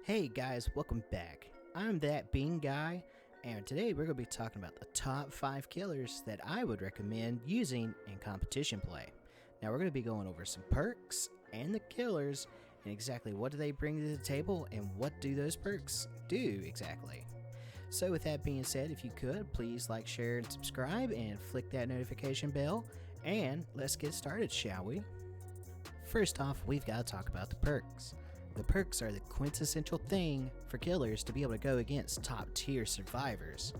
Hey guys, welcome back. I'm ThatBeaneGuy, and today we're going to be talking about the top 5 killers that I would recommend using in competition play. Now we're going to be going over some perks and the killers and exactly what do they bring to the table and what do those perks do exactly. So with that being said, if you could, please like, share, and subscribe and flick that notification bell, and let's get started, shall we? First off, we've got to talk about the perks. The perks are the quintessential thing for killers to be able to go against top tier survivors.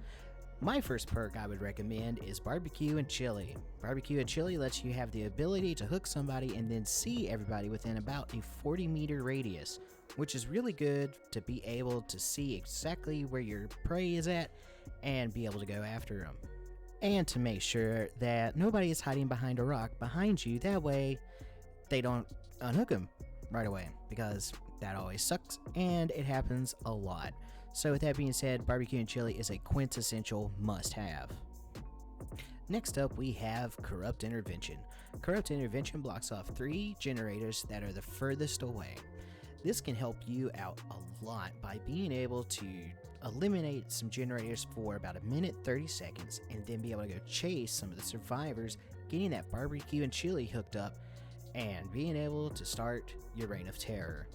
My first perk I would recommend is Barbecue and Chili. Barbecue and Chili lets you have the ability to hook somebody and then see everybody within about a 40-meter radius, which is really good to be able to see exactly where your prey is at and be able to go after them. And to make sure that nobody is hiding behind a rock behind you, that way they don't unhook them right away, because that always sucks and it happens a lot. So with that being said, Barbecue and Chili is a quintessential must-have. Next up, we have Corrupt Intervention. Corrupt Intervention blocks off 3 generators that are the furthest away. This can help you out a lot by being able to eliminate some generators for about 1:30 seconds and then be able to go chase some of the survivors, getting that Barbecue and Chili hooked up and being able to start your reign of terror.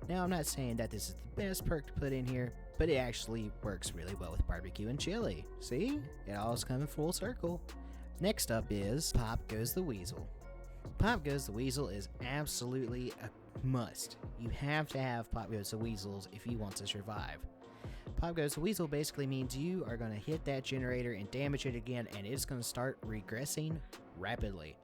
Now, I'm not saying that this is the best perk to put in here, but it actually works really well with Barbecue and Chili. See? It all's coming full circle. Next up is Pop Goes the Weasel. Pop Goes the Weasel is absolutely a must. You have to have Pop Goes the Weasels if you want to survive. Pop Goes the Weasel basically means you are going to hit that generator and damage it again, and it's going to start regressing rapidly.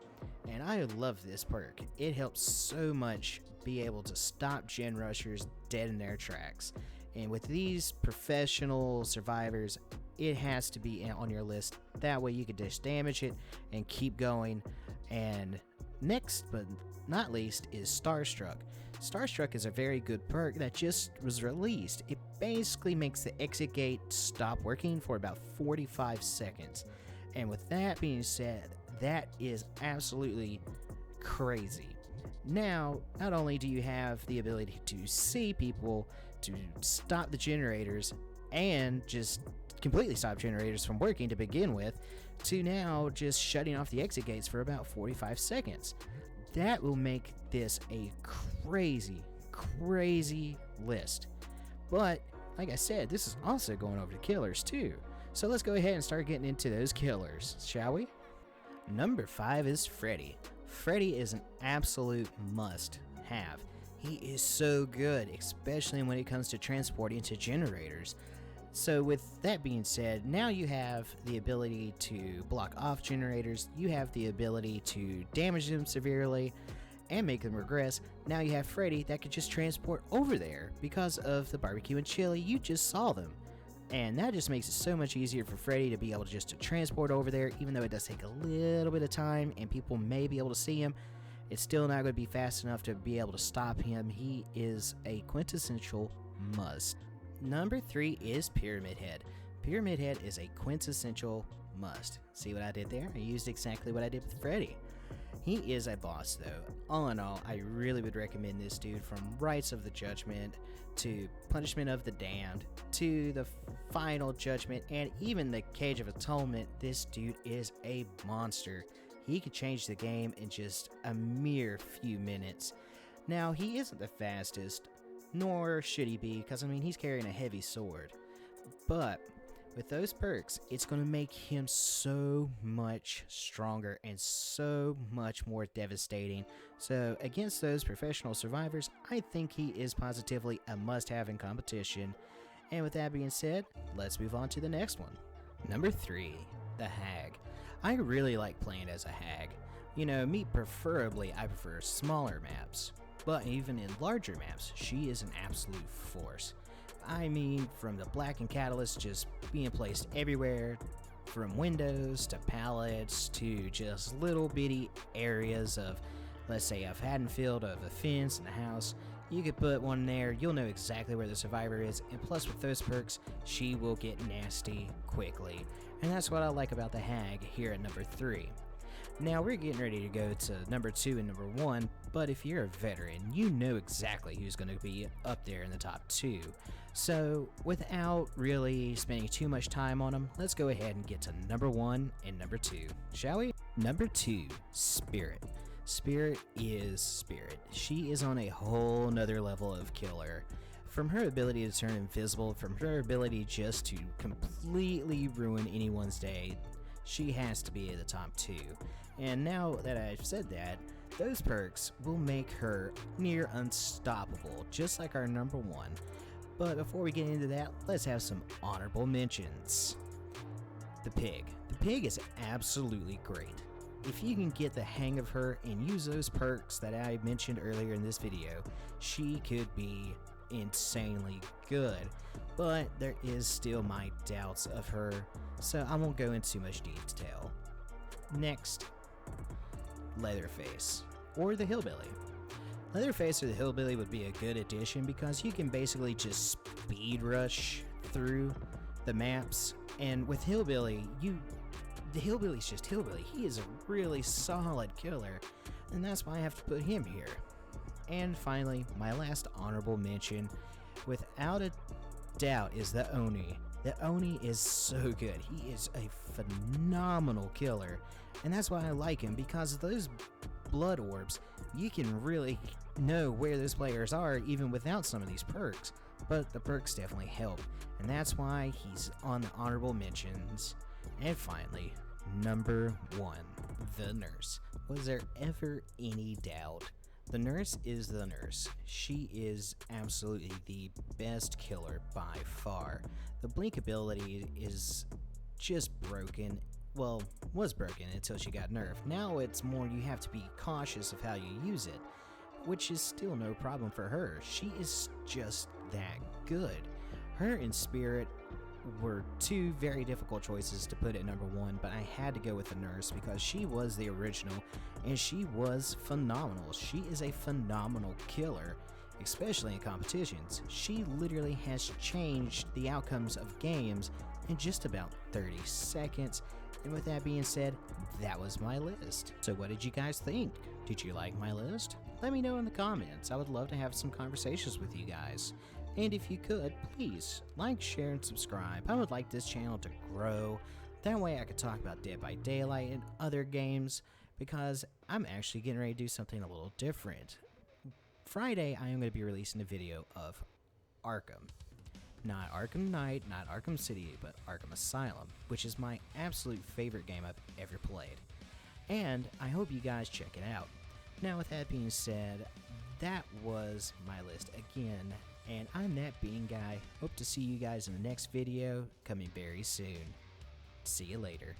And I love this perk. It helps so much be able to stop gen rushers dead in their tracks. And with these professional survivors, it has to be on your list. That way you can just damage it and keep going. And next but not least is Starstruck. Starstruck is a very good perk that just was released. It basically makes the exit gate stop working for about 45 seconds. And with that being said, that is absolutely crazy. Now, not only do you have the ability to see people, to stop the generators, and just completely stop generators from working to begin with, to now just shutting off the exit gates for about 45 seconds. That will make this a crazy list. But, like I said, this is also going over to killers too. So let's go ahead and start getting into those killers, shall we? Number 5 is Freddy. Freddy is an absolute must-have. He is so good, especially when it comes to transporting to generators. So with that being said, now you have the ability to block off generators, you have the ability to damage them severely and make them regress. Now you have Freddy that could just transport over there because of the Barbecue and Chili. You just saw them. And that just makes it so much easier for Freddy to be able to just to transport over there, even though it does take a little bit of time and people may be able to see him. It's still not going to be fast enough to be able to stop him. He is a quintessential must. Number 3 is Pyramid Head. Pyramid Head is a quintessential must. See what I did there? I used exactly what I did with Freddy. He is a boss though. All in all, I really would recommend this dude, from Rites of the Judgment to Punishment of the Damned to the Final Judgment and even the Cage of Atonement. This dude is a monster. He could change the game in just a mere few minutes. Now, he isn't the fastest, nor should he be, because I mean he's carrying a heavy sword. But with those perks, it's going to make him so much stronger and so much more devastating. So against those professional survivors, I think he is positively a must-have in competition. And with that being said, let's move on to the next one. Number 3, the Hag. I really like playing as a Hag. You know, me preferably, I prefer smaller maps. But even in larger maps, she is an absolute force. I mean, from the Black and Catalyst just being placed everywhere, from windows to pallets to just little bitty areas of, let's say, a Haddonfield of a fence and a house. You could put one there, you'll know exactly where the survivor is, and plus with those perks, she will get nasty quickly. And that's what I like about the Hag here at number 3. Now we're getting ready to go to number 2 and number 1, but if you're a veteran, you know exactly who's going to be up there in the top 2. So without really spending too much time on them, let's go ahead and get to number 1 and number 2, shall we? Number 2, Spirit. Spirit is Spirit. She is on a whole nother level of killer. From her ability to turn invisible, from her ability just to completely ruin anyone's day, she has to be at the top 2. And now that I've said that, those perks will make her near unstoppable, just like our number 1. But before we get into that, let's have some honorable mentions. The Pig. The Pig is absolutely great. If you can get the hang of her and use those perks that I mentioned earlier in this video, she could be insanely good. But there is still my doubts of her, so I won't go into too much detail. Next, Leatherface, or the Hillbilly. Leatherface or the Hillbilly would be a good addition because you can basically just speed rush through the maps, and with Hillbilly, the Hillbilly's just Hillbilly. He is a really solid killer, and that's why I have to put him here. And finally, my last honorable mention, without a doubt, is the Oni. The Oni is so good. He is a phenomenal killer, and that's why I like him, because of those blood orbs, you can really know where those players are even without some of these perks, but the perks definitely help, and that's why he's on the honorable mentions. And finally, number 1, the Nurse. Was there ever any doubt? The Nurse is the Nurse. She is absolutely the best killer by far. The blink ability is just broken. Well, was broken until she got nerfed. Now it's more you have to be cautious of how you use it, which is still no problem for her. She is just that good. Her and Spirit were 2 very difficult choices to put at number 1, but I had to go with the Nurse because she was the original and she was phenomenal. She is a phenomenal killer, especially in competitions. She literally has changed the outcomes of games in just about 30 seconds. And with that being said, that was my list. So what did you guys think? Did you like my list? Let me know in the comments. I would love to have some conversations with you guys. And if you could, please like, share, and subscribe. I would like this channel to grow. That way I could talk about Dead by Daylight and other games, because I'm actually getting ready to do something a little different. Friday, I am going to be releasing a video of Arkham. Not Arkham Knight, not Arkham City, but Arkham Asylum, which is my absolute favorite game I've ever played. And I hope you guys check it out. Now, with that being said, that was my list again. And I'm ThatBeaneGuy. Hope to see you guys in the next video coming very soon. See you later.